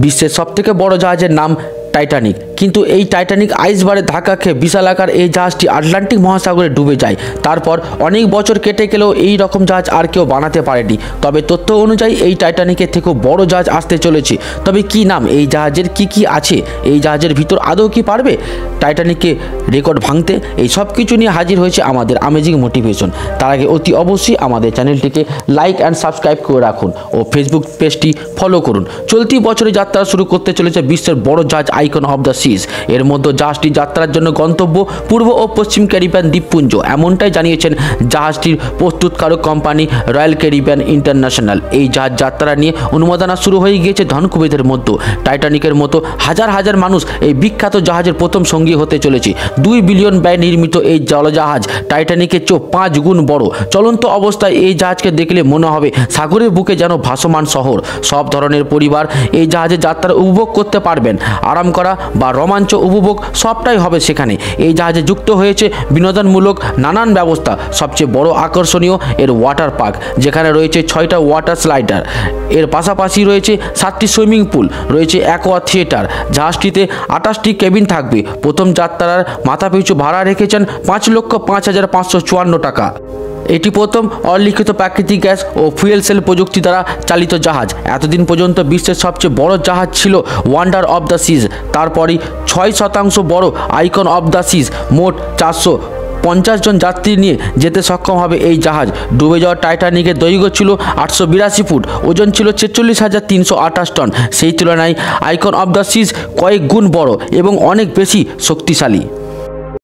বিশ্বের সবথেকে বড় জাহাজের নাম টাইটানিক। কিন্তু এই টাইটানিক আইসবারে ধাক্কা খেয়ে বিশাল আকার এই জাহাজটি আটলান্টিক মহাসাগরে ডুবে যায়। তারপর অনেক বছর কেটে গেলেও এই রকম জাহাজ আর কেউ বানাতে পারেনি। তবে তথ্য অনুযায়ী এই টাইটানিকের থেকেও বড় জাহাজ আসতে চলেছে। তবে কি নাম এই জাহাজের, কি আছে এই জাহাজের ভিতর, আদৌ কি পারবে টাইটানিকে রেকর্ড ভাঙতে? এই সব কিছু নিয়ে হাজির হয়েছে আমাদের আমেজিং মোটিভেশন। তার আগে অতি অবশ্যই আমাদের চ্যানেলটিকে লাইক অ্যান্ড সাবস্ক্রাইব করে রাখুন ও ফেসবুক পেজটি ফলো করুন। চলতি বছরে যাত্রা শুরু করতে চলেছে বিশ্বের বড় জাহাজ আইকন অফ দ্য সিজ। এর মধ্যে জাহাজটি যাত্রার জন্য গন্তব্য পূর্ব ও পশ্চিম ক্যারিবিয়ান দ্বীপপুঞ্জ, এমনটাই জানিয়েছেন জাহাজটির প্রস্তুতকারক কোম্পানি রয়্যাল ক্যারিবিয়ান ইন্টারন্যাশনাল। এই জাহাজ যাত্রা নিয়ে অনুমোদনা শুরু হয়ে গিয়েছে ধনকুবেদের মধ্যে। টাইটানিকের মতো হাজার হাজার মানুষ এই বিখ্যাত জাহাজের প্রথম সঙ্গী হতে চলেছে। 2 বিলিয়ন ব্যয় নির্মিত এই জলজাহাজ টাইটানিকের চেয়েও 5 গুণ বড়। চলন্ত অবস্থায় এই জাহাজকে দেখলে মনে হবে সাগরের বুকে যেন ভাসমান শহর। সব ধরনের পরিবার এই জাহাজে যাত্রা উপভোগ করতে পারবেন। আরাম করা বা রোমাঞ্চ উপভোগ সবটাই হবে সেখানে। এই জাহাজে যুক্ত হয়েছে বিনোদনমূলক নানান ব্যবস্থা। সবচেয়ে বড় আকর্ষণীয় এর ওয়াটার পার্ক, যেখানে রয়েছে 6টা ওয়াটার স্লাইডার। এর পাশাপাশি রয়েছে 7টি সুইমিং পুল, রয়েছে অ্যাকোয়া থিয়েটার। জাহাজটিতে 28টি কেবিন থাকবে। প্রথম যাত্রার মাথাপিছু ভাড়া রেখেছেন 5,05,554 টাকা। এটি প্রথম অলিখিত প্রাকৃতিক গ্যাস ও ফুয়েল সেল প্রযুক্তি দ্বারা চালিত জাহাজ। এতদিন পর্যন্ত বিশ্বের সবচেয়ে বড় জাহাজ ছিল ওয়ান্ডার অফ দ্য সিজ। তারপরই 6% বড় আইকন অফ দ্য সিজ। মোট 450 জন যাত্রী নিয়ে যেতে সক্ষম হবে এই জাহাজ। ডুবে যাওয়া টাইটানিকের দৈর্ঘ্য ছিল 882 ফুট, ওজন ছিল 46,328 টন। সেই তুলনায় আইকন অফ দ্য সিজ কয়েক গুণ বড় এবং অনেক বেশি শক্তিশালী।